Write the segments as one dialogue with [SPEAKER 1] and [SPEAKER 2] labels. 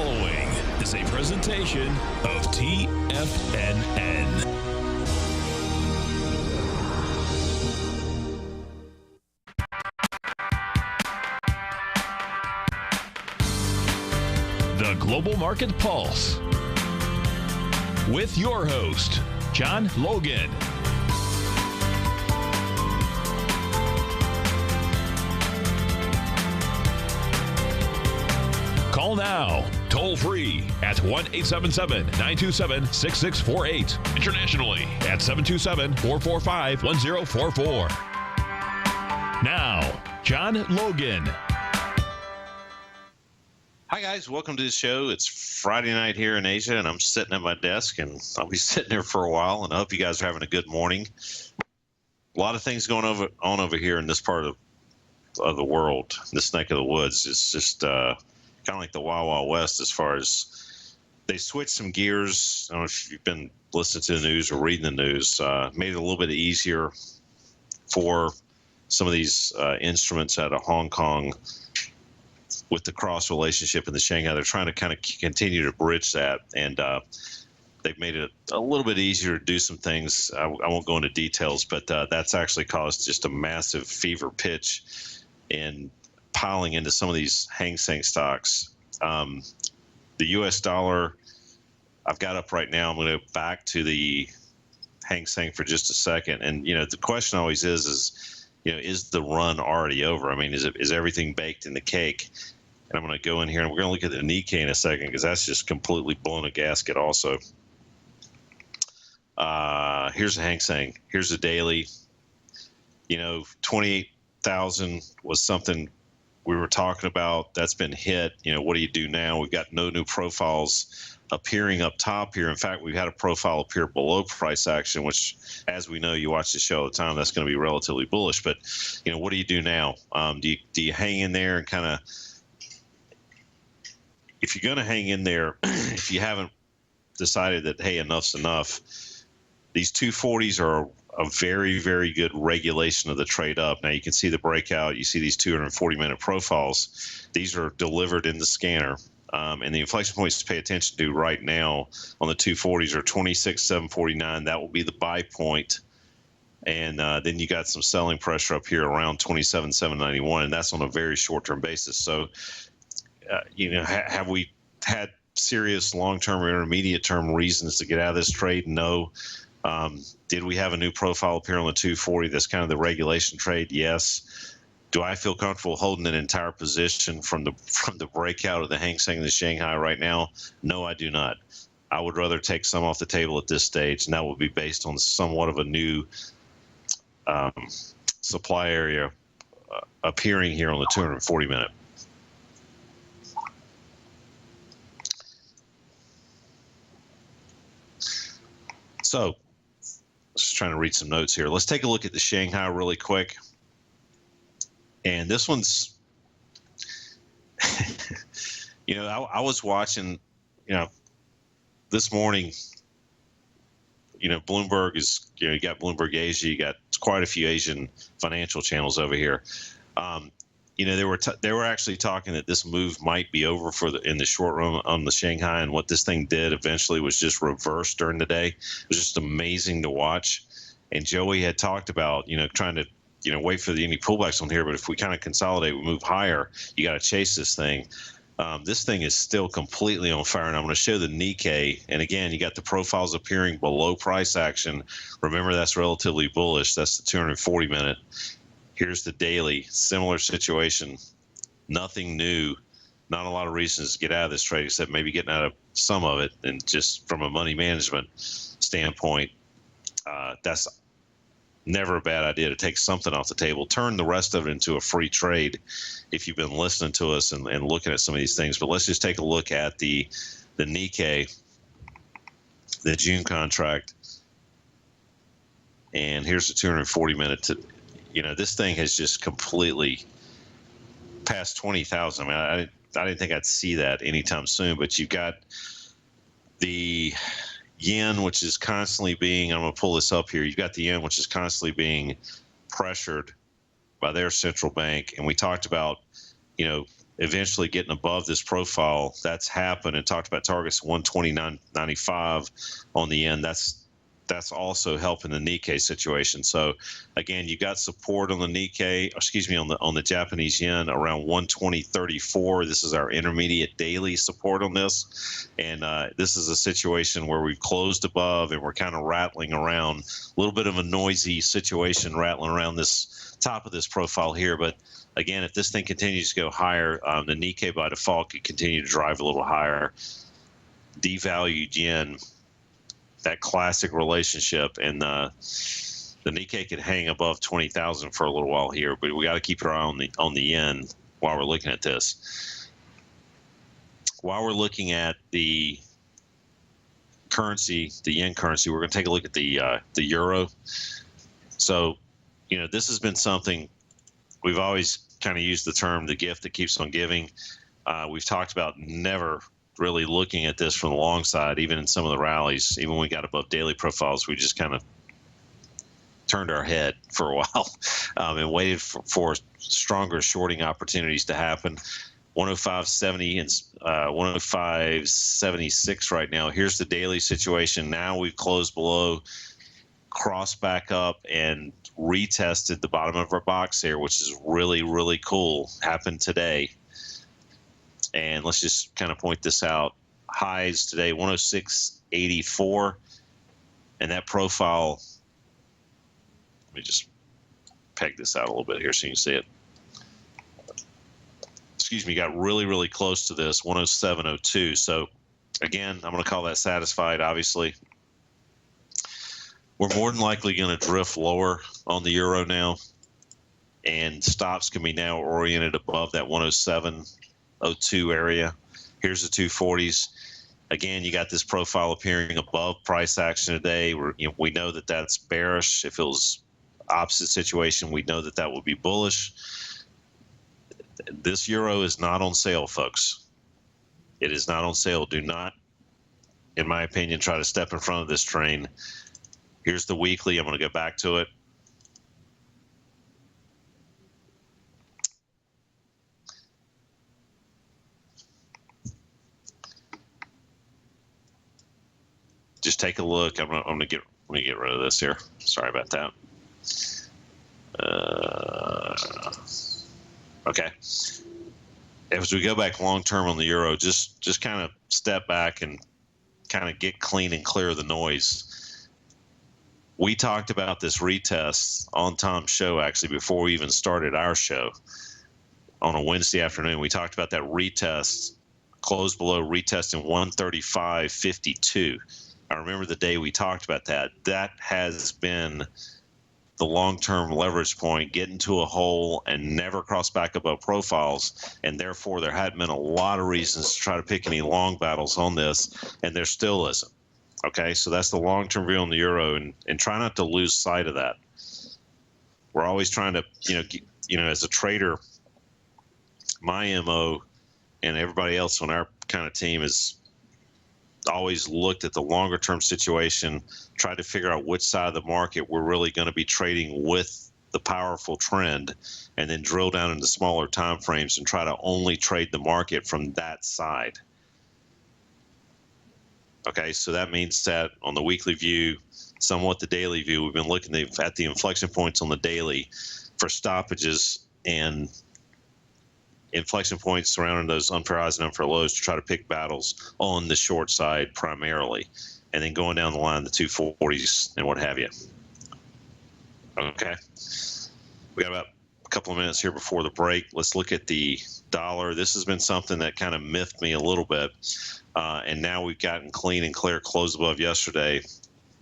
[SPEAKER 1] following is a presentation of TFNN. The Global Market Pulse with your host, John Logan. Call now, toll free at 1-877-927-6648. Internationally at 727-445-1044. Now, John Logan.
[SPEAKER 2] Hi, guys. Welcome to the show. It's Friday night here in Asia, and I'm sitting at my desk, and I'll be sitting there for a while, and I hope you guys are having a good morning. A lot of things going on over here in this part of the world, this neck of the woods. It's just kind of like the Wild Wild West as far as they switched some gears. I don't know if you've been listening to the news or reading the news. Made it a little bit easier for some of these instruments out of Hong Kong with the cross relationship in the Shanghai. They're trying to kind of continue to bridge that, and they've made it a little bit easier to do some things. I won't go into details, but that's actually caused just a massive fever pitch in piling into some of these Hang Seng stocks. The U.S. dollar, I've got up right now. I'm going to go back to the Hang Seng for just a second. And, the question always is the run already over? I mean, is everything baked in the cake? And I'm going to go in here, and we're going to look at the Nikkei in a second, because that's just completely blown a gasket also. Here's the Hang Seng. Here's the daily. 28,000 was something we were talking about. That's been hit. What do you do now? We've got no new profiles appearing up top here. In fact, we've had a profile appear below price action, which, as we know, you watch the show all the time, that's going to be relatively bullish. But, what do you do now? Do you hang in there and kind of, if you're going to hang in there, if you haven't decided that, hey, enough's enough, these 240s are a very, very good regulation of the trade up. Now you can see the breakout. You see these 240-minute profiles. These are delivered in the scanner. And the inflection points to pay attention to right now on the 240s are 26,749. That will be the buy point. And then you got some selling pressure up here around 27,791, and that's on a very short-term basis. So, have we had serious long-term or intermediate-term reasons to get out of this trade? No. Did we have a new profile appear on the 240? That's kind of the regulation trade. Yes. Do I feel comfortable holding an entire position from the breakout of the Hang Seng and the Shanghai right now? No, I do not. I would rather take some off the table at this stage, and that would be based on somewhat of a new supply area appearing here on the 240-minute. So, just trying to read some notes here. Let's take a look at the Shanghai really quick. And this one's, I was watching, this morning, Bloomberg is, you got Bloomberg Asia, you got quite a few Asian financial channels over here. They were actually talking that this move might be over in the short run on the Shanghai, and what this thing did eventually was just reverse during the day. It was just amazing to watch. And Joey had talked about, trying to, wait for any pullbacks on here, but if we kind of consolidate, we move higher, you got to chase this thing. This thing is still completely on fire, and I'm going to show the Nikkei. And again, you got the profiles appearing below price action. Remember, that's relatively bullish. That's the 240-minute. Here's the daily, similar situation, nothing new, not a lot of reasons to get out of this trade except maybe getting out of some of it. And just from a money management standpoint, that's never a bad idea to take something off the table, turn the rest of it into a free trade if you've been listening to us and looking at some of these things. But let's just take a look at the Nikkei, the June contract. And here's the 240-minute. This thing has just completely passed 20,000. I mean, I didn't think I'd see that anytime soon, but you've got the yen, which is constantly being, I'm going to pull this up here. You've got the yen, which is constantly being pressured by their central bank. And we talked about, eventually getting above this profile. That's happened, and talked about targets 129.95 on the end. That's also helping the Nikkei situation. So again, you got support on the Nikkei, on the Japanese yen around 120.34. This is our intermediate daily support on this, and this is a situation where we've closed above and we're kind of rattling around, a little bit of a noisy situation, rattling around this top of this profile here. But again, if this thing continues to go higher, the Nikkei by default could continue to drive a little higher. Devalued yen, that classic relationship, and the Nikkei could hang above 20,000 for a little while here, but we got to keep our eye on the yen while we're looking at this. While we're looking at the currency, the yen currency, we're going to take a look at the euro. So, this has been something we've always kind of used the term the gift that keeps on giving. We've talked about never really looking at this from the long side, even in some of the rallies. Even when we got above daily profiles, we just kind of turned our head for a while and waited for stronger shorting opportunities to happen. 105.70 and 105.76 right now. Here's the daily situation. Now we've closed below, crossed back up, and retested the bottom of our box here, which is really, really cool. Happened today. And let's just kind of point this out. Highs today, 106.84. And that profile, let me just peg this out a little bit here so you can see it. Got really, really close to this, 107.02. So again, I'm going to call that satisfied, obviously. We're more than likely going to drift lower on the euro now, and stops can be now oriented above that 107.02 area. Here's the 240s. Again, you got this profile appearing above price action today. We know that that's bearish. If it was opposite situation, we know that that would be bullish. This euro is not on sale, folks. It is not on sale. Do not, in my opinion, try to step in front of this train. Here's the weekly. I'm going to go back to it. Just take a look. I'm going to get rid of this here. Sorry about that. Okay. As we go back long term on the euro, just kind of step back and kind of get clean and clear of the noise. We talked about this retest on Tom's show, actually, before we even started our show on a Wednesday afternoon. We talked about that retest, closed below, retesting 135.52. I remember the day we talked about that. That has been the long-term leverage point, get into a hole and never cross back above profiles, and therefore there hadn't been a lot of reasons to try to pick any long battles on this, and there still isn't. Okay, so that's the long-term view on the euro, and try not to lose sight of that. We're always trying to, as a trader, my MO and everybody else on our kind of team is always looked at the longer term situation, tried to figure out which side of the market we're really going to be trading with the powerful trend, and then drill down into smaller time frames and try to only trade the market from that side. Okay, so that means that on the weekly view, somewhat the daily view, we've been looking at the inflection points on the daily for stoppages and inflection points surrounding those unfair highs and unfair lows to try to pick battles on the short side primarily, and then going down the line, the 240s and what have you. Okay, we got about a couple of minutes here before the break. Let's look at the dollar. This has been something that kind of miffed me a little bit, and now we've gotten clean and clear, close above yesterday,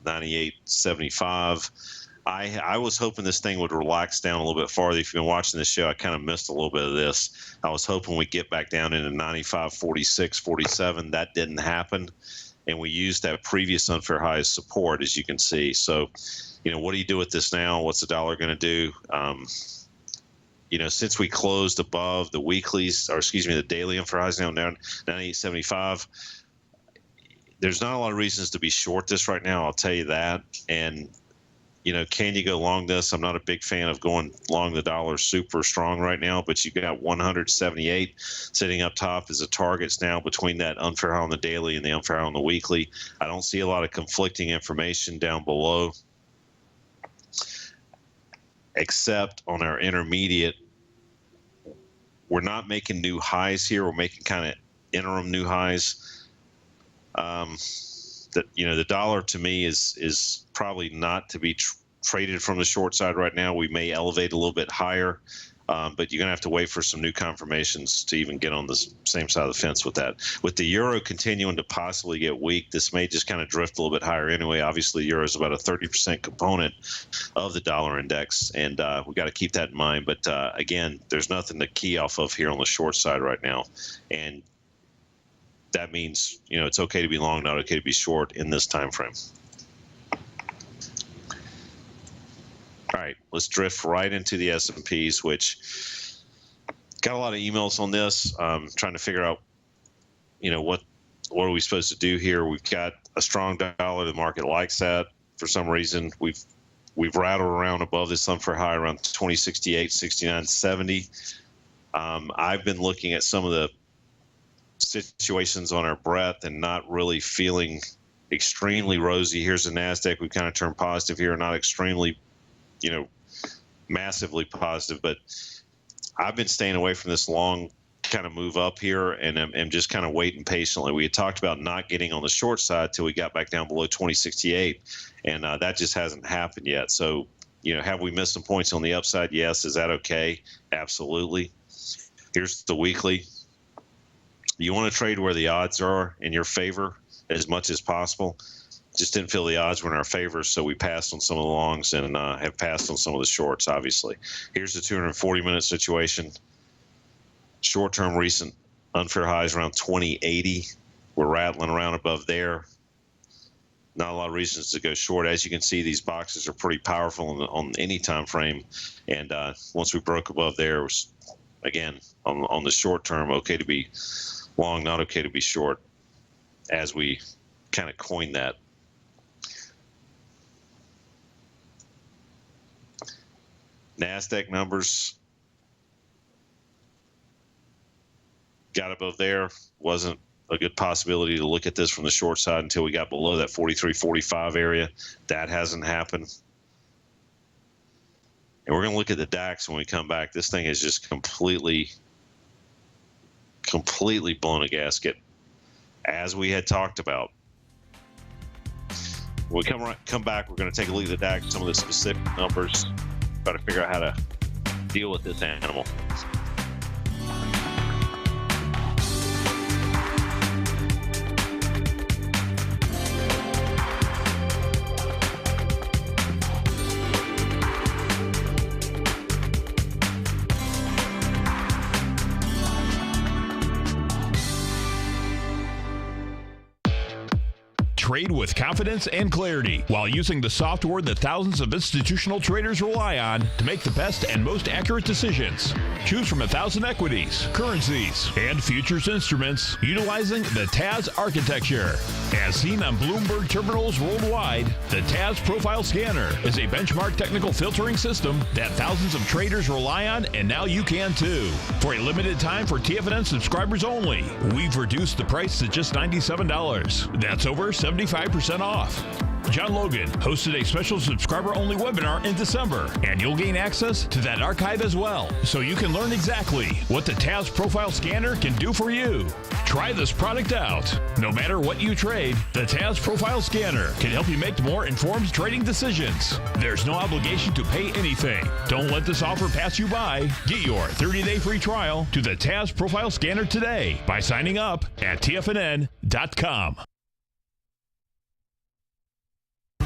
[SPEAKER 2] 98.75. I was hoping this thing would relax down a little bit farther. If you've been watching this show, I kind of missed a little bit of this. I was hoping we'd get back down into 95.46, 47. That didn't happen, and we used that previous unfair high as support, as you can see. So, what do you do with this now? What's the dollar going to do? Since we closed above the weeklies, the daily unfair highs now down 98.75, there's not a lot of reasons to be short this right now, I'll tell you that. And can you go long this? I'm not a big fan of going long the dollar super strong right now, but you got 178 sitting up top as a targets now between that unfair high on the daily and the unfair high on the weekly. I don't see a lot of conflicting information down below, except on our intermediate. We're not making new highs here. We're making kind of interim new highs. The dollar to me is probably not to be traded from the short side right now. We may elevate a little bit higher, but you're going to have to wait for some new confirmations to even get on the same side of the fence with that. With the euro continuing to possibly get weak, this may just kind of drift a little bit higher anyway. Obviously, the euro is about a 30% component of the dollar index, and we got to keep that in mind. But again, there's nothing to key off of here on the short side right now, and that means it's okay to be long, not okay to be short in this time frame. All right, let's drift right into the S&Ps, which got a lot of emails on this. Trying to figure out, what are we supposed to do here? We've got a strong dollar. The market likes that for some reason. We've rattled around above this unfair high around 2068, 69.70. I've been looking at some of the situations on our breadth and not really feeling extremely rosy. Here's the NASDAQ. We kind of turned positive here, not extremely, massively positive, but I've been staying away from this long kind of move up here, and I'm just kind of waiting patiently. We had talked about not getting on the short side till we got back down below 2068, and that just hasn't happened yet. So, have we missed some points on the upside? Yes. Is that okay? Absolutely. Here's the weekly. You want to trade where the odds are in your favor as much as possible. Just didn't feel the odds were in our favor, so we passed on some of the longs and have passed on some of the shorts, obviously. Here's the 240-minute situation. Short-term recent unfair highs around 2080. We're rattling around above there. Not a lot of reasons to go short. As you can see, these boxes are pretty powerful on any time frame, and once we broke above there, it was, again, on the short term, okay to be long, not okay to be short, as we kind of coined that. NASDAQ numbers got above there. Wasn't a good possibility to look at this from the short side until we got below that 43.45 area. That hasn't happened. And we're going to look at the DAX when we come back. This thing is just completely blown a gasket, as we had talked about. When we come back, we're going to take a look at the DAX, some of the specific numbers, try to figure out how to deal with this animal.
[SPEAKER 1] Trade with confidence and clarity while using the software that thousands of institutional traders rely on to make the best and most accurate decisions. Choose from 1,000 equities, currencies, and futures instruments utilizing the TAS architecture. As seen on Bloomberg terminals worldwide, the TAS Profile Scanner is a benchmark technical filtering system that thousands of traders rely on, and now you can too. For a limited time for TFNN subscribers only, we've reduced the price to just $97. That's over 75% off. John Logan hosted a special subscriber-only webinar in December, and you'll gain access to that archive as well, so you can learn exactly what the TAS Profile Scanner can do for you. Try this product out. No matter what you trade, the TAS Profile Scanner can help you make more informed trading decisions. There's no obligation to pay anything. Don't let this offer pass you by. Get your 30-day free trial to the TAS Profile Scanner today by signing up at TFNN.com.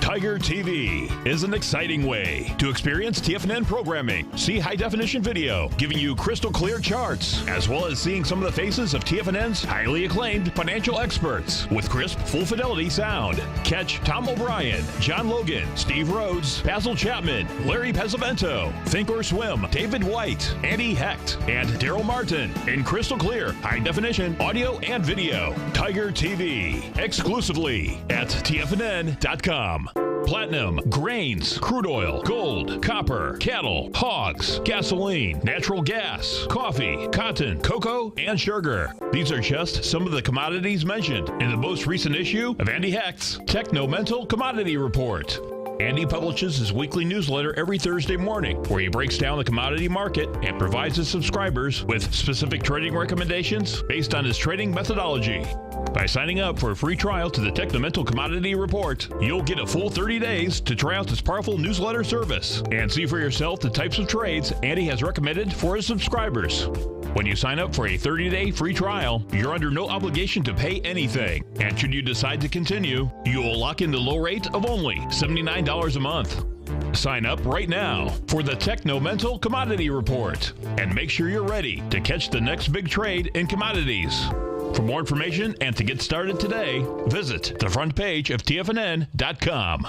[SPEAKER 1] Tiger TV is an exciting way to experience TFNN programming. See high-definition video giving you crystal clear charts, as well as seeing some of the faces of TFNN's highly acclaimed financial experts with crisp, full-fidelity sound. Catch Tom O'Brien, John Logan, Steve Rhodes, Basil Chapman, Larry Pesavento, Think or Swim, David White, Andy Hecht, and Daryl Martin in crystal clear, high-definition audio and video. Tiger TV, exclusively at TFNN.com. platinum, grains, crude oil, gold, copper, cattle, hogs, gasoline, natural gas, coffee, cotton, cocoa, and sugar. These are just some of the commodities mentioned in the most recent issue of Andy Hecht's Techno-Mental Commodity Report. Andy publishes his weekly newsletter every Thursday morning, where he breaks down the commodity market and provides his subscribers with specific trading recommendations based on his trading methodology. By signing up for a free trial to the Techno-Mental Commodity Report, you'll get a full 30 days to try out this powerful newsletter service and see for yourself the types of trades Andy has recommended for his subscribers. When you sign up for a 30-day free trial, you're under no obligation to pay anything. And should you decide to continue, you will lock in the low rate of only $79 a month. Sign up right now for the Techno-Mental Commodity Report and make sure you're ready to catch the next big trade in commodities. For more information and to get started today, visit the front page of TFNN.com.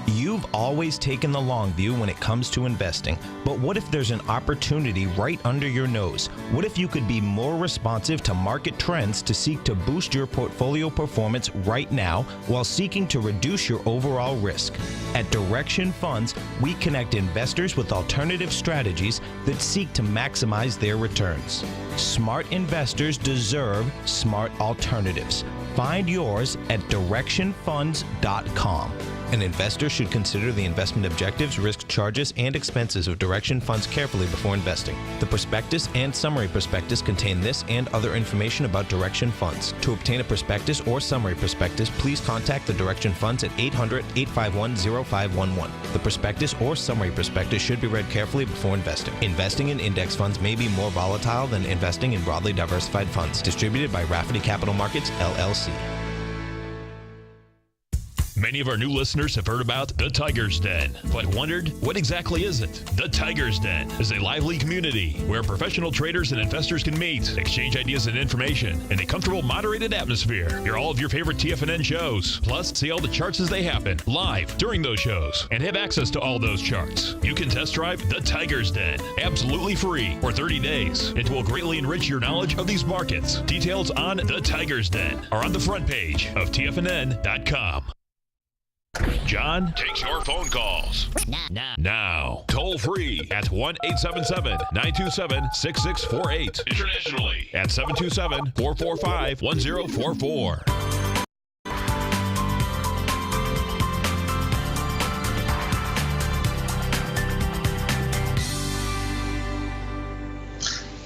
[SPEAKER 3] You've always taken the long view when it comes to investing, but what if there's an opportunity right under your nose? What if you could be more responsive to market trends to seek to boost your portfolio performance right now while seeking to reduce your overall risk? At Direction Funds, we connect investors with alternative strategies that seek to maximize their returns. Smart investors deserve smart alternatives. Find yours at directionfunds.com. An investor should consider the investment objectives, risk charges, and expenses of Direction Funds carefully before investing. The prospectus and summary prospectus contain this and other information about Direction Funds. To obtain a prospectus or summary prospectus, please contact the Direction Funds at 800-851-0511. The prospectus or summary prospectus should be read carefully before investing. Investing in index funds may be more volatile than investing in broadly diversified funds. Distributed by Rafferty Capital Markets, LLC.
[SPEAKER 1] Many of our new listeners have heard about the Tiger's Den, but wondered, what exactly is it? The Tiger's Den is a lively community where professional traders and investors can meet, exchange ideas and information in a comfortable, moderated atmosphere. Hear all of your favorite TFNN shows, plus see all the charts as they happen live during those shows, and have access to all those charts. You can test drive the Tiger's Den absolutely free for 30 days. It will greatly enrich your knowledge of these markets. Details on the Tiger's Den are on the front page of TFNN.com. John takes your phone calls. Now. Toll free at 1-877-927-6648. Internationally at 727-445-1044.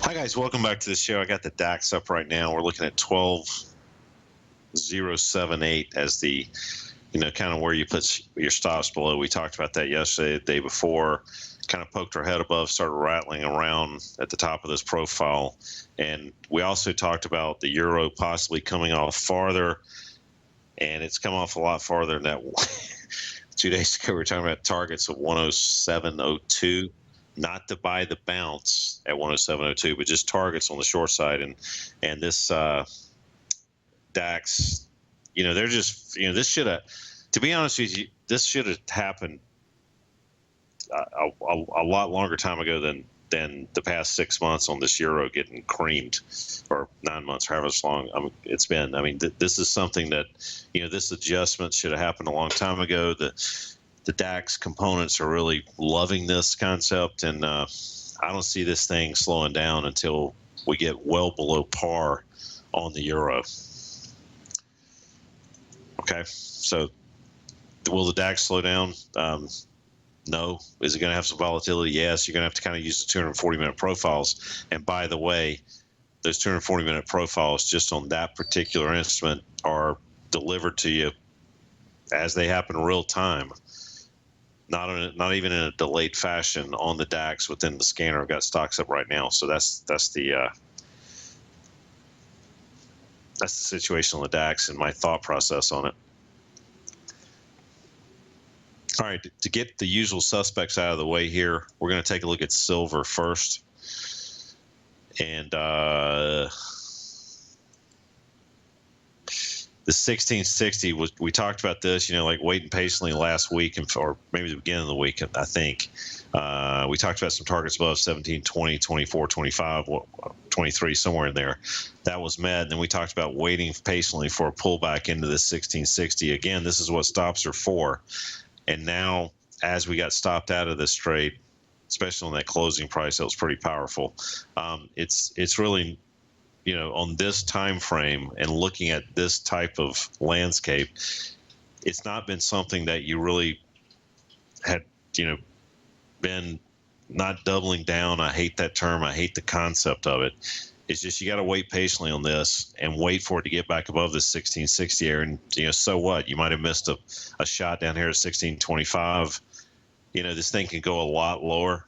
[SPEAKER 2] Hi guys, welcome back to the show. I got the DAX up right now. We're looking at 12,078 as the kind of where you put your stops below. We talked about that yesterday, the day before, kind of poked our head above, started rattling around at the top of this profile. And we also talked about the euro possibly coming off farther, and it's come off a lot farther than that. 2 days ago, we were talking about targets of 107.02, not to buy the bounce at 107.02, but just targets on the short side. And this DAX, they're just, this should have, to be honest with you, this should have happened a lot longer time ago than the past 6 months on this euro getting creamed, or 9 months, however long it's been. I mean, this is something that, this adjustment should have happened a long time ago. The DAX components are really loving this concept, and I don't see this thing slowing down until we get well below par on the euro. Okay, so will the DAX slow down? No. Is it going to have some volatility? Yes. You're going to have to kind of use the 240-minute profiles. And by the way, those 240-minute profiles just on that particular instrument are delivered to you as they happen in real time, not even in a delayed fashion on the DAX within the scanner. I've got stocks up right now, so that's the situation on the DAX and my thought process on it. All right, to get the usual suspects out of the way here, we're going to take a look at silver first. And the 1660 was, we talked about this, like waiting patiently last week, or maybe the beginning of the week, I think. We talked about some targets above 17, 20, 24, 25, 23, somewhere in there. That was met. And then we talked about waiting patiently for a pullback into the 1660. Again, this is what stops are for. And now, as we got stopped out of this trade, especially on that closing price, that was pretty powerful. It's really, on this time frame and looking at this type of landscape, it's not been something that you really had, been not doubling down. I hate that term. I hate the concept of it. It's just you got to wait patiently on this and wait for it to get back above the 1660 area. And so what? You might have missed a shot down here at 1625. This thing can go a lot lower.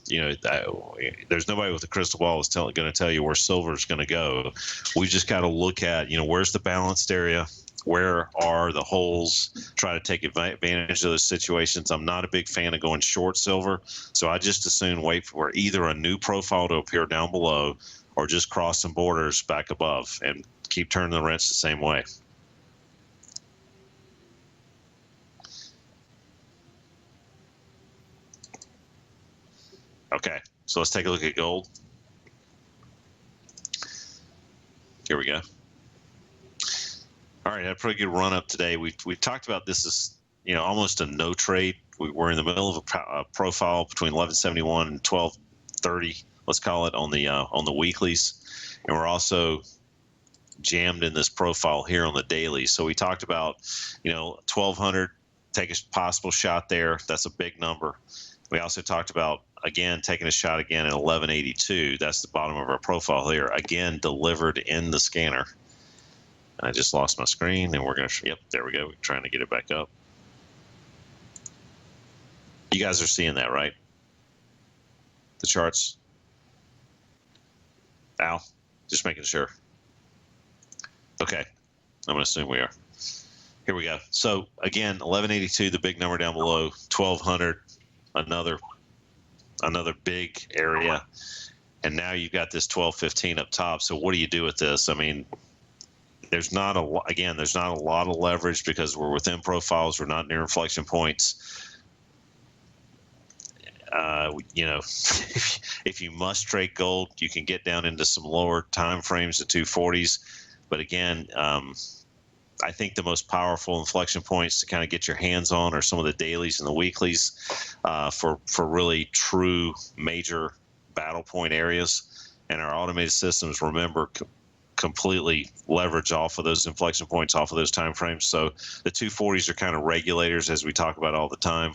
[SPEAKER 2] There's nobody with a crystal ball that's going to tell you where silver is going to go. We just got to look at, where's the balanced area? Where are the holes? Try to take advantage of those situations. I'm not a big fan of going short silver, so I just as soon wait for either a new profile to appear down below or just cross some borders back above and keep turning the wrench the same way. Okay, so let's take a look at gold. Here we go. All right, had a pretty good run up today. We talked about this as almost a no trade. We were in the middle of a profile between 1171 and 1230. Let's call it on the weeklies, and we're also jammed in this profile here on the daily. So we talked about 1200, take a possible shot there. That's a big number. We also talked about, again, taking a shot again at 1182. That's the bottom of our profile here. Again, delivered in the scanner. I just lost my screen, and we're going to, yep, there we go. We're trying to get it back up. You guys are seeing that, right? The charts? Al, just making sure. Okay, I'm going to assume we are. Here we go. So, again, 1182, the big number down below, 1200, another big area. And now you've got this 1215 up top. So what do you do with this? I mean, there's not a lot of leverage because we're within profiles. We're not near inflection points. If you must trade gold, you can get down into some lower time frames, the 240s. But again, I think the most powerful inflection points to kind of get your hands on are some of the dailies and the weeklies for really true major battle point areas. And our automated systems, remember, completely leverage off of those inflection points, off of those time frames. So the 240s are kind of regulators, as we talk about all the time.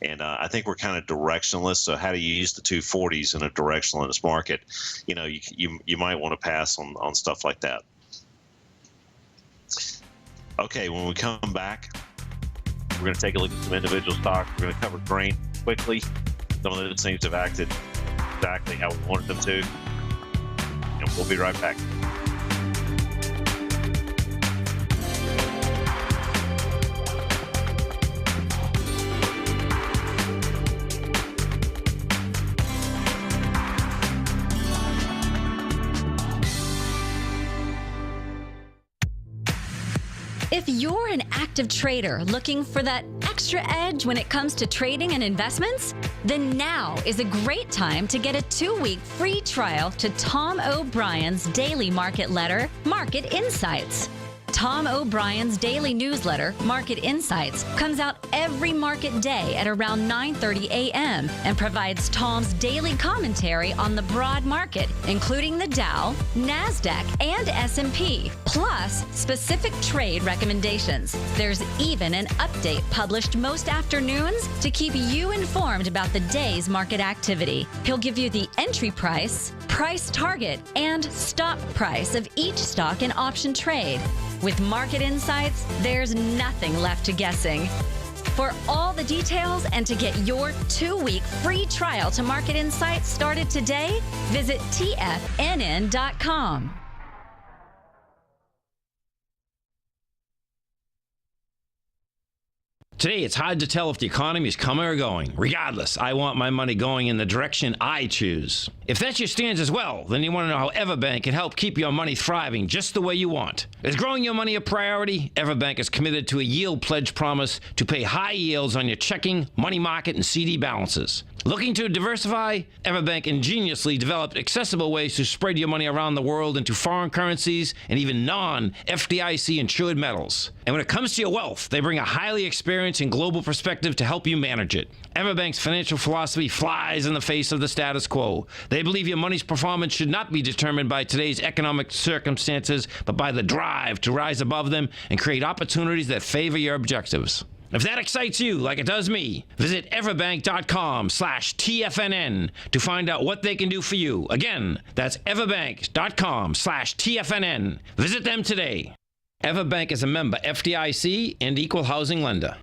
[SPEAKER 2] And I think we're kind of directionless. So how do you use the 240s in a directionless market? You might want to pass on stuff like that. Okay, when we come back, we're going to take a look at some individual stocks. We're going to cover grain quickly. Some of those things have acted exactly how we wanted them to. And we'll be right back.
[SPEAKER 4] If you're an active trader looking for that extra edge when it comes to trading and investments, then now is a great time to get a 2-week free trial to Tom O'Brien's daily market letter, Market Insights. Tom O'Brien's daily newsletter, Market Insights, comes out every market day at around 9:30 a.m. and provides Tom's daily commentary on the broad market, including the Dow, NASDAQ, and S&P, plus specific trade recommendations. There's even an update published most afternoons to keep you informed about the day's market activity. He'll give you the entry price, price target, and stop price of each stock and option trade. With Market Insights, there's nothing left to guessing. For all the details and to get your 2-week free trial to Market Insights started today, visit TFNN.com.
[SPEAKER 5] Today, it's hard to tell if the economy is coming or going. Regardless, I want my money going in the direction I choose. If that's your stance as well, then you want to know how Everbank can help keep your money thriving just the way you want. Is growing your money a priority? Everbank is committed to a yield pledge promise to pay high yields on your checking, money market, and CD balances. Looking to diversify? Everbank ingeniously developed accessible ways to spread your money around the world into foreign currencies and even non-FDIC insured metals. And when it comes to your wealth, they bring a highly experienced and global perspective to help you manage it. Everbank's financial philosophy flies in the face of the status quo. They believe your money's performance should not be determined by today's economic circumstances, but by the drive to rise above them and create opportunities that favor your objectives. If that excites you like it does me, visit everbank.com/TFNN to find out what they can do for you. Again, that's everbank.com/TFNN. Visit them today. Everbank is a member FDIC and equal housing lender.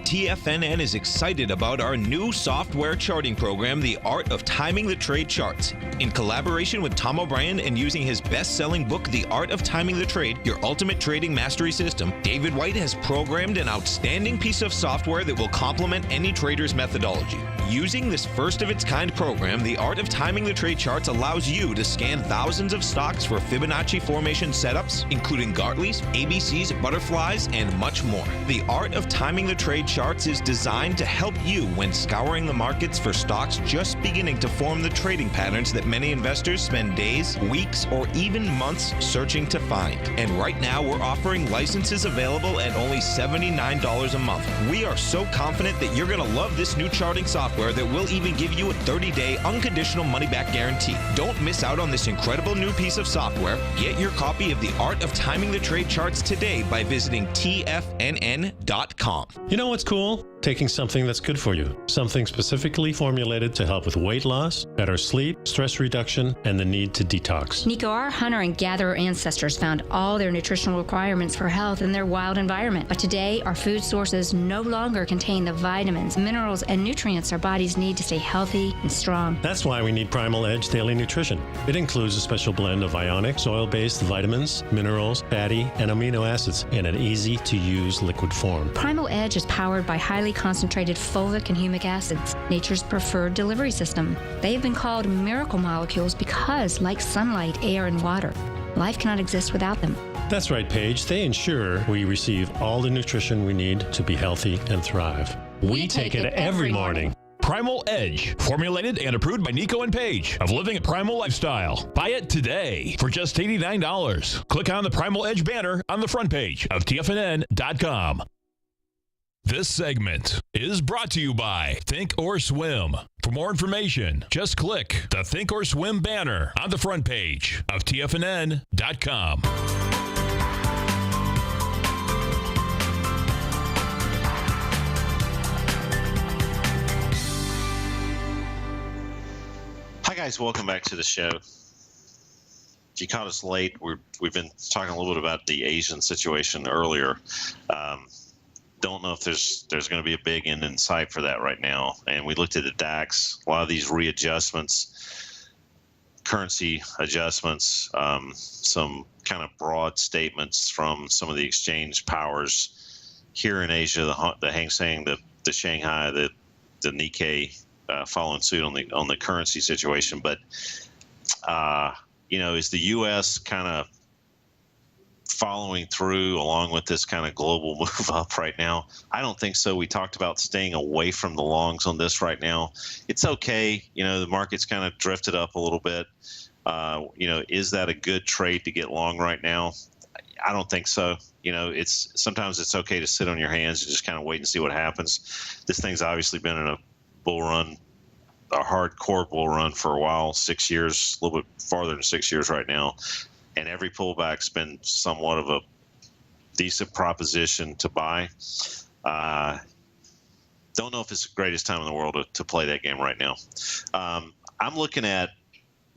[SPEAKER 3] TFNN is excited about our new software charting program, The Art of Timing the Trade Charts. In collaboration with Tom O'Brien and using his best-selling book, The Art of Timing the Trade, Your Ultimate Trading Mastery System, David White has programmed an outstanding piece of software that will complement any trader's methodology. Using this first-of-its-kind program, The Art of Timing the Trade Charts allows you to scan thousands of stocks for Fibonacci formation setups, including Gartley's, ABC's, butterflies, and much more. The Art of Timing the Trade Charts is designed to help you when scouring the markets for stocks just beginning to form the trading patterns that many investors spend days, weeks, or even months searching to find. And right now, we're offering licenses available at only $79 a month. We are so confident that you're going to love this new charting software that will even give you a 30-day unconditional money-back guarantee. Don't miss out on this incredible new piece of software. Get your copy of The Art of Timing the Trade Charts today by visiting TFNN.com.
[SPEAKER 6] You know what's cool? Taking something that's good for you. Something specifically formulated to help with weight loss, better sleep, stress reduction, and the need to detox.
[SPEAKER 7] Nico, our hunter and gatherer ancestors found all their nutritional requirements for health in their wild environment. But today, our food sources no longer contain the vitamins, minerals, and nutrients our bodies need to stay healthy and strong.
[SPEAKER 6] That's why we need Primal Edge Daily Nutrition. It includes a special blend of ionic, oil-based vitamins, minerals, fatty, and amino acids in an easy-to-use liquid form.
[SPEAKER 7] Primal Edge is powered by highly concentrated fulvic and humic acids, nature's preferred delivery system. They have been called miracle molecules because, like sunlight, air, and water, life cannot exist without them.
[SPEAKER 6] That's right, Paige. They ensure we receive all the nutrition we need to be healthy and thrive. We take it every morning.
[SPEAKER 1] Primal Edge, formulated and approved by Nico and Paige of Living a Primal Lifestyle. Buy it today for just $89. Click on the Primal Edge banner on the front page of TFNN.com. This segment is brought to you by Think or Swim. For more information, just click the Think or Swim banner on the front page of TFNN.com.
[SPEAKER 2] Hi guys, welcome back to the show. If you caught us late, we've been talking a little bit about the Asian situation earlier. Don't know if there's going to be a big end in sight for that right now. And we looked at the DAX, a lot of these readjustments, currency adjustments, some kind of broad statements from some of the exchange powers here in Asia, the Hang Seng, the Shanghai, the Nikkei, following suit on the currency situation. But is the U.S. kind of following through along with this kind of global move up right now? I don't think so. We talked about staying away from the longs on this right now. It's okay. The market's kind of drifted up a little bit. Is that a good trade to get long right now? I don't think so. Sometimes it's okay to sit on your hands and just kind of wait and see what happens. This thing's obviously been in a bull run, a hardcore bull run for a while, 6 years, a little bit farther than 6 years right now. And every pullback's been somewhat of a decent proposition to buy. Don't know if it's the greatest time in the world to play that game right now. I'm looking at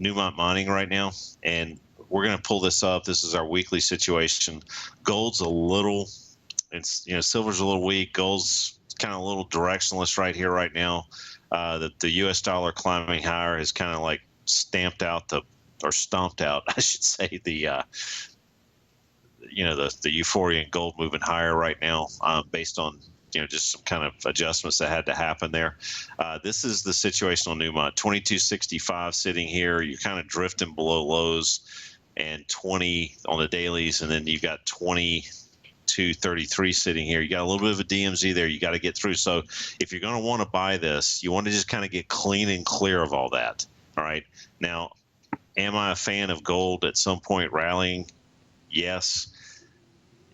[SPEAKER 2] Newmont Mining right now, and we're going to pull this up. This is our weekly situation. Gold's a little, silver's a little weak. Gold's kind of a little directionless right here right now. The U.S. dollar climbing higher has kind of like stomped out, I should say, the euphoria in gold moving higher right now, based on just some kind of adjustments that had to happen there. This is the situation on Newmont, 2265 sitting here. You're kind of drifting below lows, and 20 on the dailies, and then you've got 2233 sitting here. You got a little bit of a DMZ there you got to get through. So if you're going to want to buy this, you want to just kind of get clean and clear of all that. All right. Now, am I a fan of gold at some point rallying? Yes.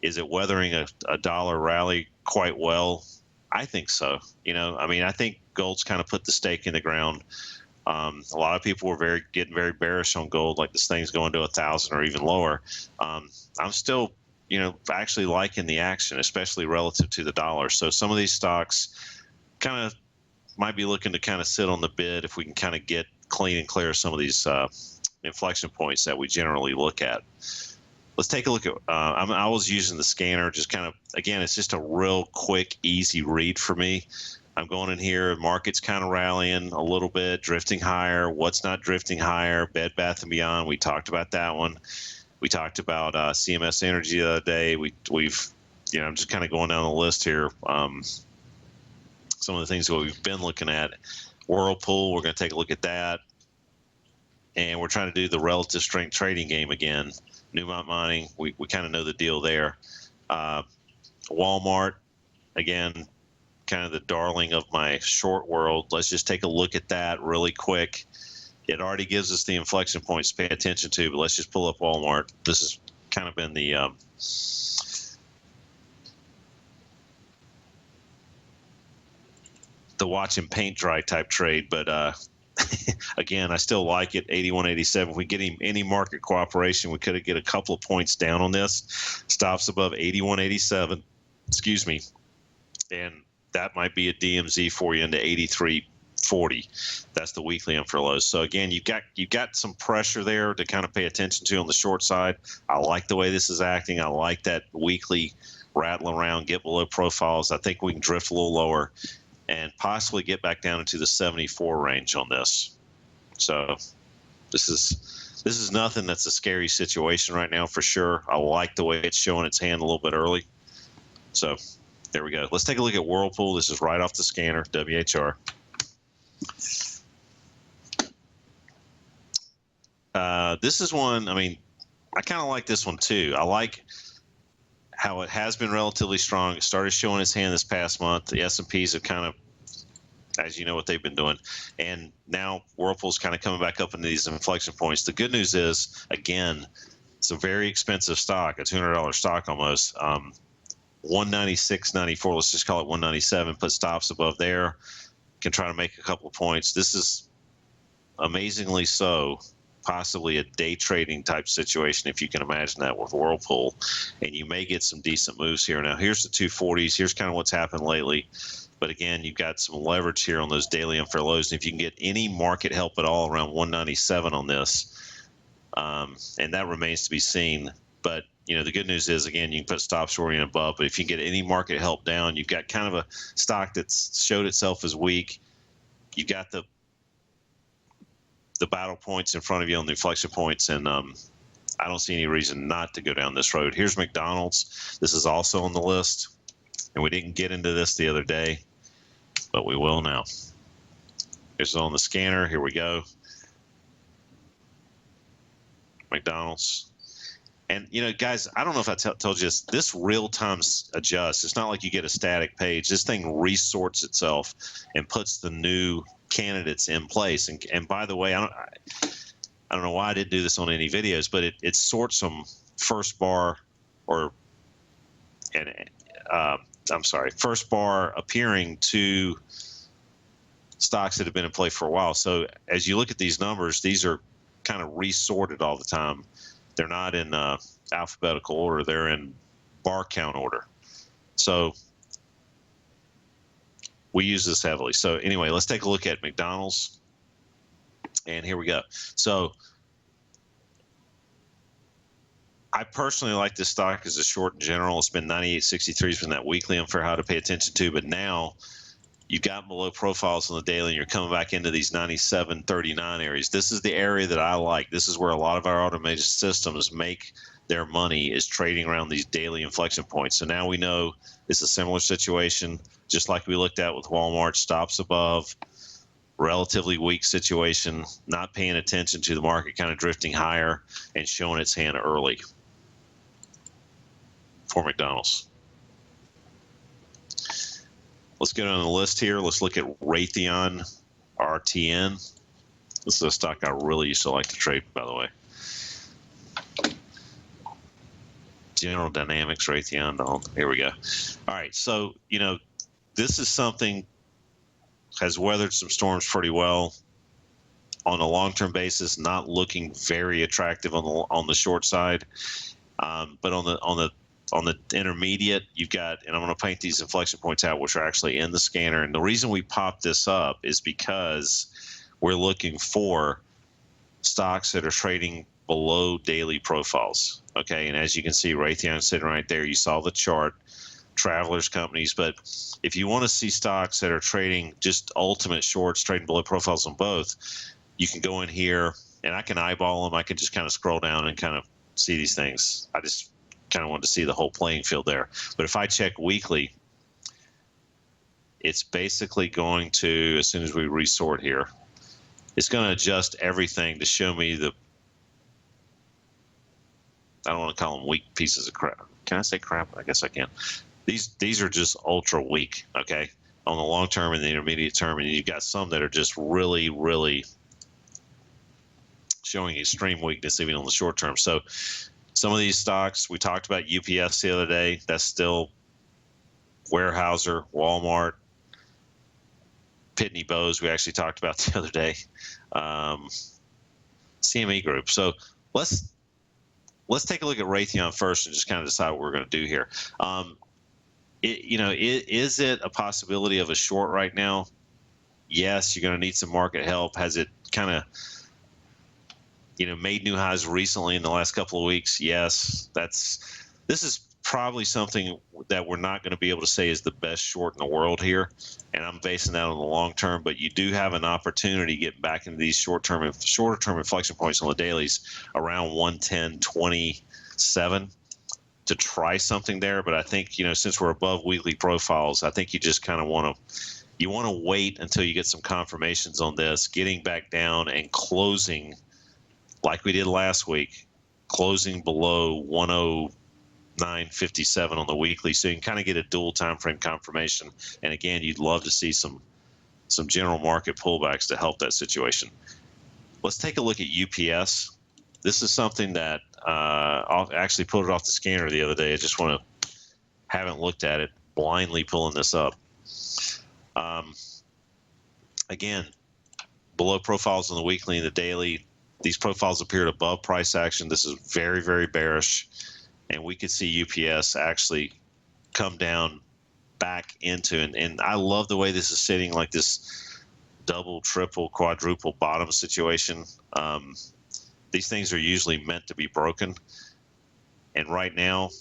[SPEAKER 2] Is it weathering a dollar rally quite well? I think so. I think gold's kind of put the stake in the ground. A lot of people were getting very bearish on gold, like this thing's going to 1,000 or even lower. I'm still, actually liking the action, especially relative to the dollar. So some of these stocks kind of might be looking to kind of sit on the bid if we can kind of get clean and clear some of these inflection points that we generally look at. Let's take a look at, I was using the scanner, just kind of, again, it's just a real quick, easy read for me. I'm going in here, market's kind of rallying a little bit, drifting higher. What's not drifting higher? Bed Bath & Beyond, we talked about that one. We talked about CMS Energy the other day. We've, I'm just kind of going down the list here. Some of the things that we've been looking at. Whirlpool, we're going to take a look at that. And we're trying to do the relative strength trading game again. Newmont Mining, we kind of know the deal there. Walmart, again, kind of the darling of my short world. Let's just take a look at that really quick. It already gives us the inflection points to pay attention to, but let's just pull up Walmart. This has kind of been the watch and paint dry type trade, but again, I still like it. 81.87. If we get any market cooperation, we could get a couple of points down on this. Stops above 81.87. Excuse me, and that might be a DMZ for you into 83.40. That's the weekly for lows. So again, you've got some pressure there to kind of pay attention to on the short side. I like the way this is acting. I like that weekly rattle around, get below profiles. I think we can drift a little lower and possibly get back down into the 74 range on this. So this is nothing that's a scary situation right now for sure. I like the way it's showing its hand a little bit early. So there we go. Let's take a look at Whirlpool. This is right off the scanner, WHR. This is one, I kind of like this one too. I like how it has been relatively strong. It started showing its hand this past month. The S&Ps have kind of, as you know, what they've been doing. And now Whirlpool's kind of coming back up into these inflection points. The good news is, again, it's a very expensive stock, a $200 stock almost. 196.94, let's just call it 197, put stops above there, can try to make a couple of points. This is amazingly so possibly a day trading type situation, if you can imagine that, with Whirlpool, and you may get some decent moves here. Now here's the 240s. Here's kind of what's happened lately, but again, you've got some leverage here on those daily unfair lows, and if you can get any market help at all around 197 on this, and that remains to be seen. But the good news is, again, you can put stops where you're above, but if you get any market help down, you've got kind of a stock that's showed itself as weak. You got the battle points in front of you on the inflection points, and I don't see any reason not to go down this road. Here's McDonald's. This is also on the list, and we didn't get into this the other day, but we will now. It's on the scanner. Here we go. McDonald's. And, guys, I don't know if I told you this real-time adjusts. It's not like you get a static page. This thing resorts itself and puts the new candidates in place. And by the way, I don't know why I didn't do this on any videos, but it sorts them first bar first bar appearing to stocks that have been in play for a while. So as you look at these numbers, these are kind of resorted all the time. They're not in alphabetical order. They're in bar count order. So we use this heavily. So anyway, let's take a look at McDonald's. And here we go. So I personally like this stock as a short in general. It's been 98.63. It's been that weekly unfair how to pay attention to. But now you've got below profiles on the daily, and you're coming back into these 97.39 areas. This is the area that I like. This is where a lot of our automated systems make their money is trading around these daily inflection points. So now we know it's a similar situation, just like we looked at with Walmart, stops above, relatively weak situation, not paying attention to the market, kind of drifting higher and showing its hand early for McDonald's. Let's go down the list here. Let's look at Raytheon RTN. This is a stock I really used to like to trade, by the way. General Dynamics, Raytheon. Oh, here we go. All right, so this is something has weathered some storms pretty well on a long-term basis. Not looking very attractive on the short side, but on the intermediate, you've got, and I'm going to paint these inflection points out, which are actually in the scanner. And the reason we popped this up is because we're looking for stocks that are trading below daily profiles. Okay, and as you can see, Raytheon sitting right there. You saw the chart, Travelers companies. But if you want to see stocks that are trading just ultimate shorts, trading below profiles on both, you can go in here, and I can eyeball them. I can just kind of scroll down and kind of see these things. I just kind of wanted to see the whole playing field there. But if I check weekly, it's basically going to, as soon as we resort here, it's going to adjust everything to show me the, I don't want to call them weak pieces of crap. Can I say crap? I guess I can. These are just ultra weak, okay, on the long term and the intermediate term, and you've got some that are just really, really showing extreme weakness even on the short term. So some of these stocks, we talked about UPS the other day. That's still Weyerhaeuser, Walmart, Pitney Bowes we actually talked about the other day, CME Group. So let's take a look at Raytheon first and just kind of decide what we're going to do here. Is it a possibility of a short right now? Yes, you're going to need some market help. Has it kind of made new highs recently in the last couple of weeks? Yes. This is probably something that we're not going to be able to say is the best short in the world here, and I'm basing that on the long term. But you do have an opportunity to get back into these shorter term inflection points on the dailies around 110.27 to try something there. But I think since we're above weekly profiles, I think you just kind of want to wait until you get some confirmations on this, getting back down and closing like we did last week, closing below 109.57 on the weekly, so you can kind of get a dual time frame confirmation. And again, you'd love to see some general market pullbacks to help that situation. Let's take a look at UPS. This is something that I actually pulled it off the scanner the other day. I just haven't looked at it, blindly pulling this up. Again, below profiles on the weekly and the daily. These profiles appeared above price action. This is very, very bearish. And we could see UPS actually come down back into, and I love the way this is sitting like this double, triple, quadruple bottom situation. These things are usually meant to be broken. And right now,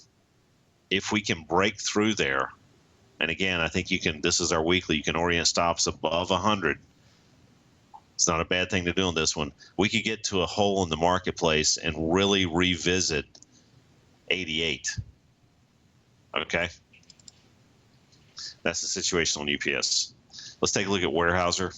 [SPEAKER 2] if we can break through there, and again, I think this is our weekly, you can orient stops above 100. It's not a bad thing to do on this one. We could get to a hole in the marketplace and really revisit 88. Okay. That's the situation on UPS. Let's take a look at Weyerhaeuser.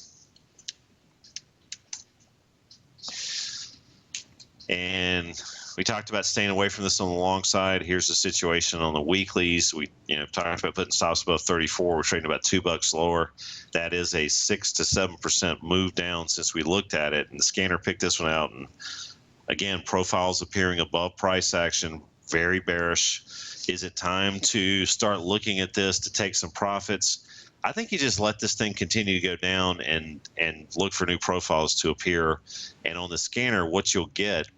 [SPEAKER 2] And we talked about staying away from this on the long side. Here's the situation on the weeklies. We talked about putting stops above 34. We're trading about $2 lower. That is a 6 to 7% move down since we looked at it. And the scanner picked this one out. And again, profiles appearing above price action, very bearish. Is it time to start looking at this to take some profits? I think you just let this thing continue to go down and look for new profiles to appear. And on the scanner, what you'll get,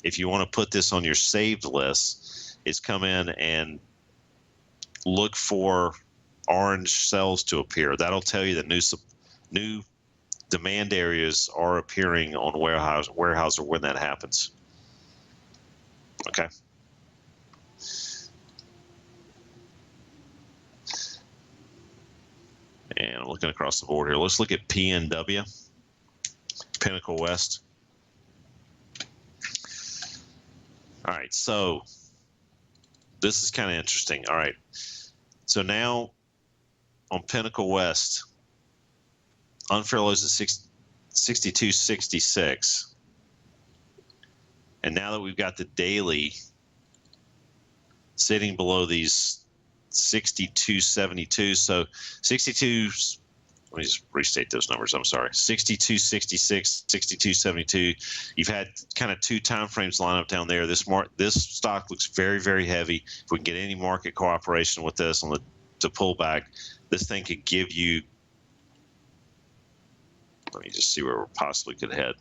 [SPEAKER 2] if you want to put this on your saved list, is come in and look for orange cells to appear. That'll tell you that new demand areas are appearing on Weyerhaeuser when that happens. Okay. And I'm looking across the board here. Let's look at PNW, Pinnacle West. All right, so this is kind of interesting. All right, so now on Pinnacle West, unfair lows at 62.66. And now that we've got the daily sitting below these 62.72, so 62, let me just restate those numbers, I'm sorry, 62.66, 62.72. You've had kind of two time frames line up down there. This stock looks very, very heavy. If we can get any market cooperation with this on the pullback, this thing could give you, let me just see where we possibly could head.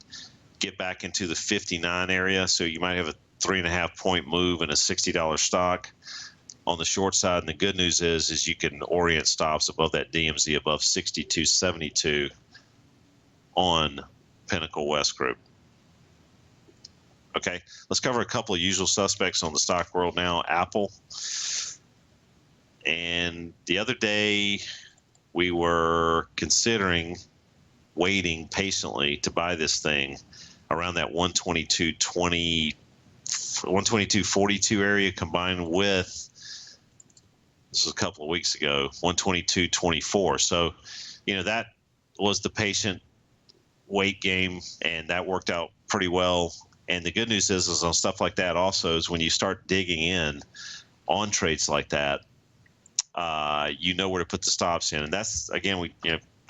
[SPEAKER 2] Get back into the 59 area, so you might have a 3.5 point move in a $60 stock on the short side. And the good news is you can orient stops above that DMZ above 62.72 on Pinnacle West Group. Okay, let's cover a couple of usual suspects on the stock world now. Apple. And the other day we were considering waiting patiently to buy this thing around that 122.20, 122.42 area, combined with, this was a couple of weeks ago, 122.24. So, that was the patient wait game, and that worked out pretty well. And the good news is on stuff like that also is when you start digging in on trades like that, you know where to put the stops in. And that's, again, we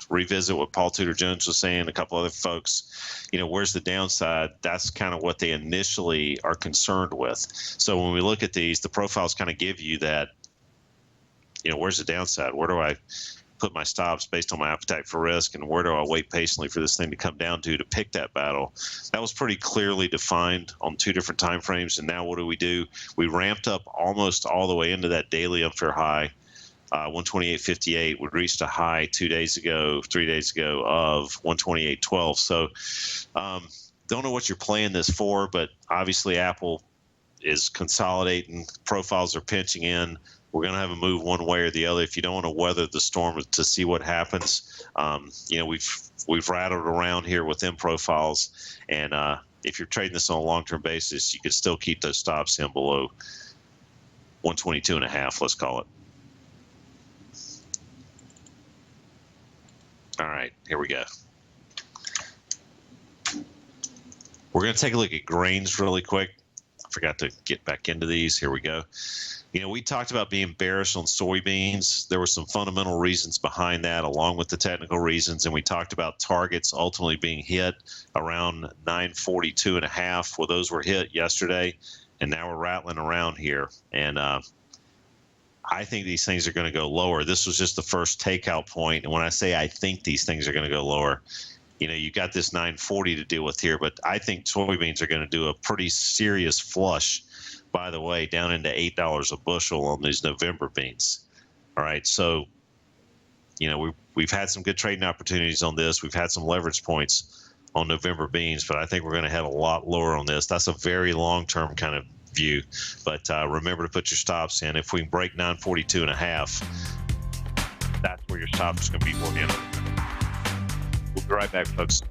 [SPEAKER 2] revisit what Paul Tudor Jones was saying, a couple other folks, where's the downside? That's kind of what they initially are concerned with. So when we look at these, the profiles kind of give you that, where's the downside? Where do I put my stops based on my appetite for risk, and where do I wait patiently for this thing to come down to pick that battle? That was pretty clearly defined on two different time frames. And now what do? We ramped up almost all the way into that daily unfair high. 128.58. We reached a high 3 days ago of 128.12. So don't know what you're playing this for, but obviously Apple is consolidating. Profiles are pinching in. We're going to have a move one way or the other. If you don't want to weather the storm to see what happens, we've rattled around here within profiles, and if you're trading this on a long-term basis, you could still keep those stops in below 122.5. Let's call it. All right, here we go. We're going to take a look at grains really quick. I forgot to get back into these. Here we go. We talked about being bearish on soybeans. There were some fundamental reasons behind that, along with the technical reasons. And we talked about targets ultimately being hit around 942.5. Well, those were hit yesterday, and now we're rattling around here. And I think these things are going to go lower. This was just the first takeout point. And when I say I think these things are going to go lower, you got this 940 to deal with here, but I think soybeans are going to do a pretty serious flush, by the way, down into $8 a bushel on these November beans. All right. So, we've had some good trading opportunities on this. We've had some leverage points on November beans, but I think we're going to head a lot lower on this. That's a very long-term kind of view, but remember to put your stops in. If we can break 942.5, that's where your stops are going to be oriented. We'll be right back, folks.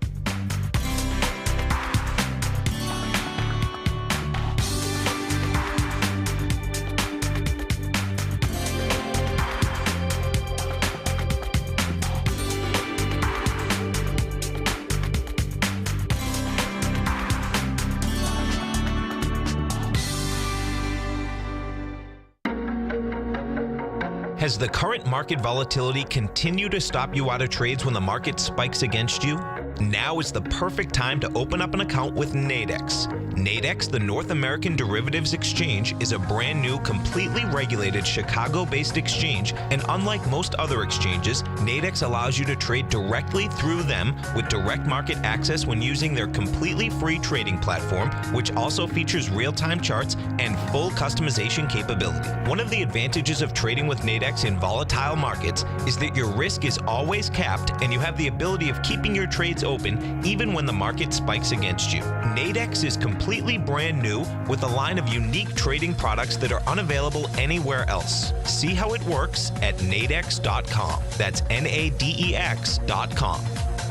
[SPEAKER 3] Has the current market volatility continued to stop you out of trades when the market spikes against you? Now is the perfect time to open up an account with Nadex. Nadex, the North American Derivatives Exchange, is a brand new, completely regulated Chicago-based exchange, and unlike most other exchanges, Nadex allows you to trade directly through them with direct market access when using their completely free trading platform, which also features real-time charts and full customization capability. One of the advantages of trading with Nadex in volatile markets is that your risk is always capped and you have the ability of keeping your trades open even when the market spikes against you. Nadex is completely brand new with a line of unique trading products that are unavailable anywhere else. See how it works at nadex.com. That's NADEX.com.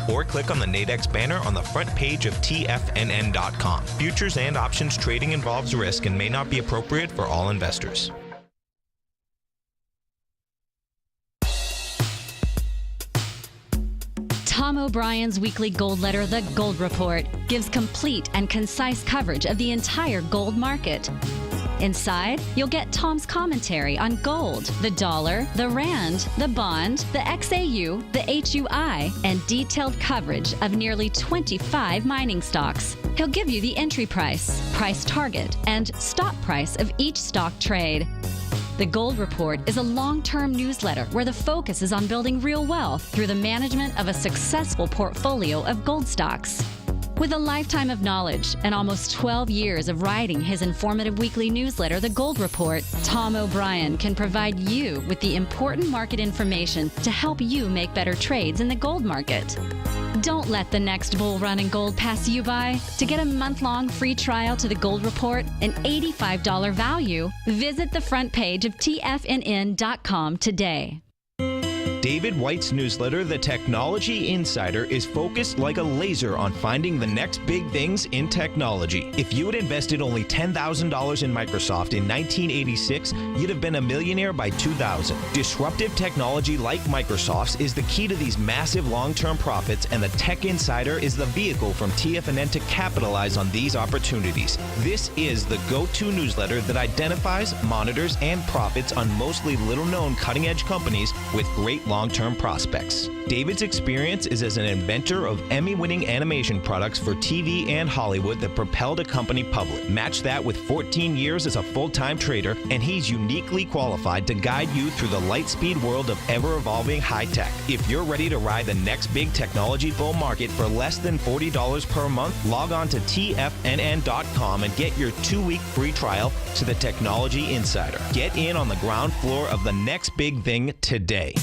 [SPEAKER 3] or click on the Nadex banner on the front page of TFNN.com. Futures and options trading involves risk and may not be appropriate for all investors.
[SPEAKER 4] Tom O'Brien's weekly gold letter, The Gold Report, gives complete and concise coverage of the entire gold market. Inside, you'll get Tom's commentary on gold, the dollar, the rand, the bond, the XAU, the HUI, and detailed coverage of nearly 25 mining stocks. He'll give you the entry price, price target, and stop price of each stock trade. The Gold Report is a long-term newsletter where the focus is on building real wealth through the management of a successful portfolio of gold stocks. With a lifetime of knowledge and almost 12 years of writing his informative weekly newsletter, The Gold Report, Tom O'Brien can provide you with the important market information to help you make better trades in the gold market. Don't let the next bull run in gold pass you by. To get a month-long free trial to The Gold Report, an $85 value, visit the front page of TFNN.com today.
[SPEAKER 3] David White's newsletter, The Technology Insider, is focused like a laser on finding the next big things in technology. If you had invested only $10,000 in Microsoft in 1986, you'd have been a millionaire by 2000. Disruptive technology like Microsoft's is the key to these massive long-term profits, and the Tech Insider is the vehicle from TFNN to capitalize on these opportunities. This is the go-to newsletter that identifies, monitors, and profits on mostly little-known cutting-edge companies with great long-term prospects. David's experience is as an inventor of Emmy-winning animation products for TV and Hollywood that propelled a company public. Match that with 14 years as a full-time trader, and he's uniquely qualified to guide you through the light-speed world of ever-evolving high-tech. If you're ready to ride the next big technology bull market for less than $40 per month, log on to TFNN.com and get your 2-week free trial to the Technology Insider. Get in on the ground floor of the next big thing today.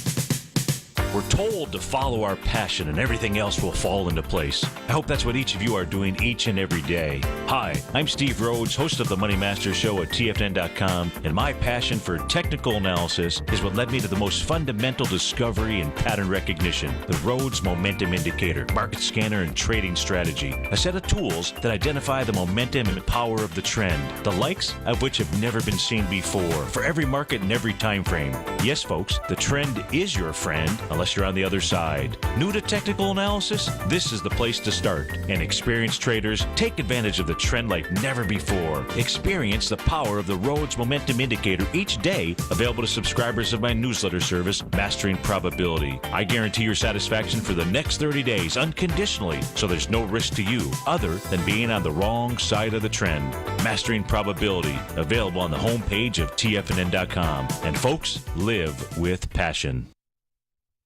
[SPEAKER 8] We're told to follow our passion and everything else will fall into place. I hope that's what each of you are doing each and every day. Hi, I'm Steve Rhodes, host of the Money Master Show at TFNN.com, and my passion for technical analysis is what led me to the most fundamental discovery in pattern recognition, the Rhodes Momentum Indicator, market scanner, and trading strategy, a set of tools that identify the momentum and power of the trend, the likes of which have never been seen before, for every market and every time frame. Yes, folks, the trend is your friend, unless you're on the other side. New to technical analysis? This is the place to start. And experienced traders, take advantage of the trend like never before. Experience the power of the Rhodes Momentum Indicator each day, available to subscribers of my newsletter service, Mastering Probability. I guarantee your satisfaction for the next 30 days unconditionally, so there's no risk to you other than being on the wrong side of the trend. Mastering Probability, available on the homepage of TFNN.com. And folks, live with passion.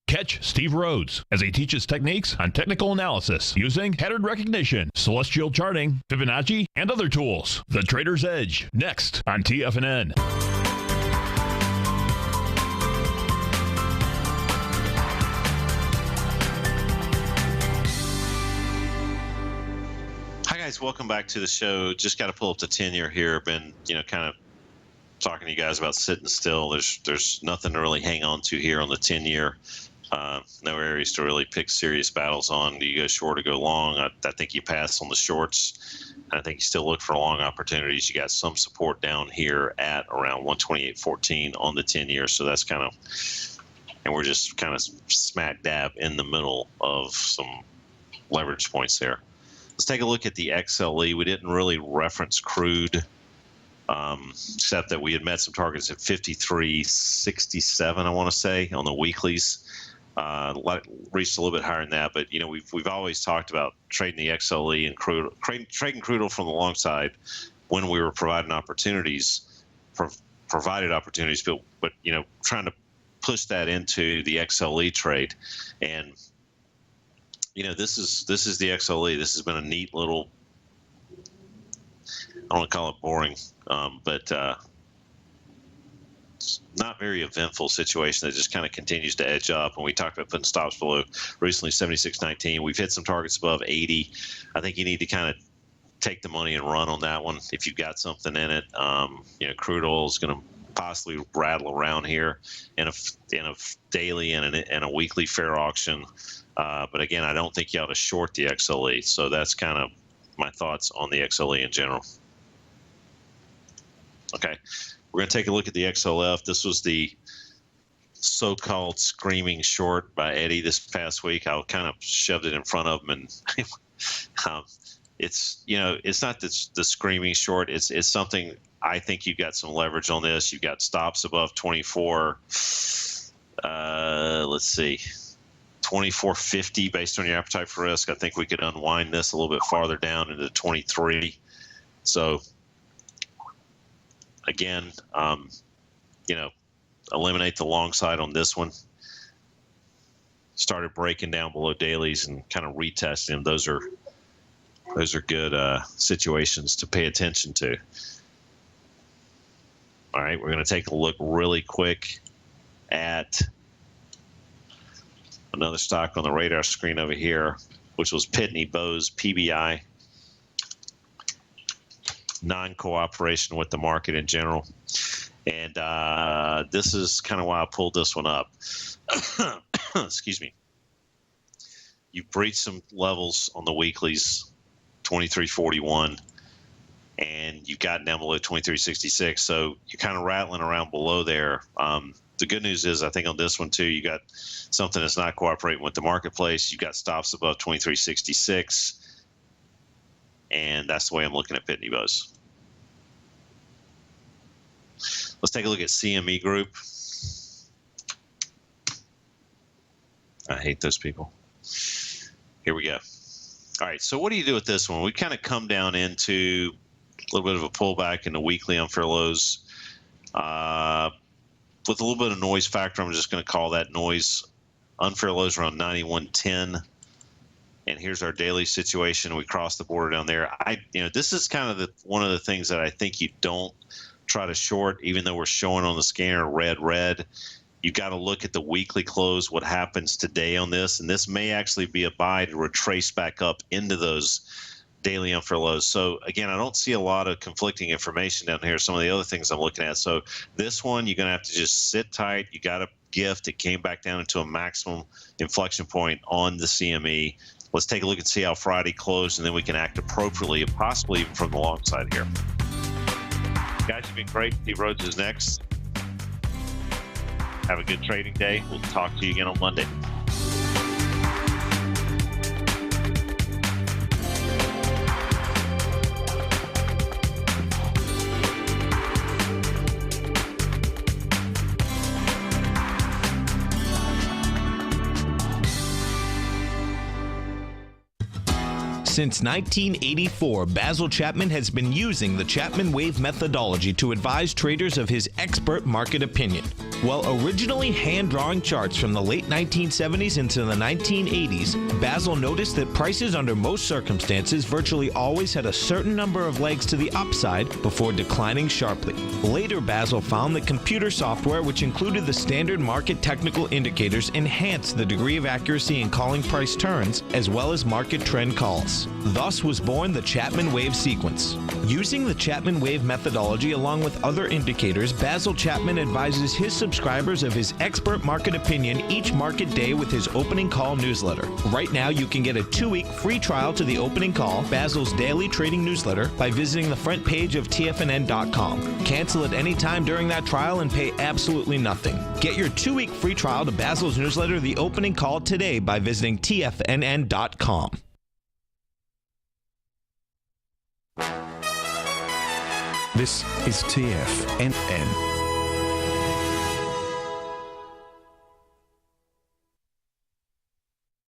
[SPEAKER 1] Catch Steve Rhodes as he teaches techniques on technical analysis using pattern recognition, celestial charting, Fibonacci, and other tools. The Trader's Edge, next on TFNN.
[SPEAKER 2] Hi guys, welcome back to the show. Just got to pull up the 10-year here. Been, kind of talking to you guys about sitting still. There's nothing to really hang on to here on the 10-year. No areas to really pick serious battles on. Do you go short or go long? I think you pass on the shorts. I think you still look for long opportunities. You got some support down here at around 128.14 on the 10-year. So that's kind of, and we're just kind of smack dab in the middle of some leverage points there. Let's take a look at the XLE. We didn't really reference crude, except that we had met some targets at 53.67, I want to say, on the weeklies. Reached a little bit higher than that, but we've always talked about trading the XLE and trading crude oil from the long side when we were provided opportunities, but trying to push that into the XLE trade. And this is the XLE. This has been a neat little, I don't want to call it boring, but not very eventful situation that just kind of continues to edge up. And we talked about putting stops below recently 76.19. We've hit some targets above 80. I think you need to kind of take the money and run on that one if you've got something in it. Crude oil is going to possibly rattle around here in a daily and a weekly fair auction. But again, I don't think you ought to short the XLE. So that's kind of my thoughts on the XLE in general. Okay, we're going to take a look at the XLF. This was the so-called screaming short by Eddie this past week. I kind of shoved it in front of him, and it's not the screaming short. It's something. I think you've got some leverage on this. You've got stops above 24. Let's see, 24.50 based on your appetite for risk. I think we could unwind this a little bit farther down into 23. So again, eliminate the long side on this one. Started breaking down below dailies and kind of retesting them. Those are good situations to pay attention to. All right, we're going to take a look really quick at another stock on the radar screen over here, which was Pitney Bowes PBI. Non-cooperation with the market in general. And this is kind of why I pulled this one up. Excuse me. You've breached some levels on the weeklies, 23.41. And you've gotten down below 23.66, so you're kind of rattling around below there. The good news is, I think on this one too, you got something that's not cooperating with the marketplace. You've got stops above 23.66, and that's the way I'm looking at Pitney Bowes. Let's take a look at CME Group. I hate those people. Here we go. All right, so what do you do with this one? We kind of come down into a little bit of a pullback in the weekly unfair lows with a little bit of noise factor. I'm just going to call that noise. Unfair lows around 91.10, and here's our daily situation. We cross the border down there. This is kind of one of the things that I think you don't try to short, even though we're showing on the scanner red. You got to look at the weekly close, what happens today on this, and this may actually be a buy to retrace back up into those daily unfair lows. So again, I don't see a lot of conflicting information down here. Some of the other things I'm looking at. So this one, you're going to have to just sit tight. You got a gift. It came back down into a maximum inflection point on the CME. Let's take a look and see how Friday closed, and then we can act appropriately, possibly even from the long side here. Guys, you've been great. Steve Rhodes is next. Have a good trading day. We'll talk to you again on Monday.
[SPEAKER 3] Since 1984, Basil Chapman has been using the Chapman Wave methodology to advise traders of his expert market opinion. While originally hand-drawing charts from the late 1970s into the 1980s, Basil noticed that prices under most circumstances virtually always had a certain number of legs to the upside before declining sharply. Later, Basil found that computer software, which included the standard market technical indicators, enhanced the degree of accuracy in calling price turns as well as market trend calls. Thus was born the Chapman Wave sequence. Using the Chapman Wave methodology along with other indicators, Basil Chapman advises his subscribers of his expert market opinion each market day with his opening call newsletter. Right now, you can get a 2-week free trial to the opening call, Basil's daily trading newsletter, by visiting the front page of TFNN.com. Cancel at any time during that trial and pay absolutely nothing. Get your 2-week free trial to Basil's newsletter, The Opening Call, today by visiting TFNN.com.
[SPEAKER 9] This is TFNN.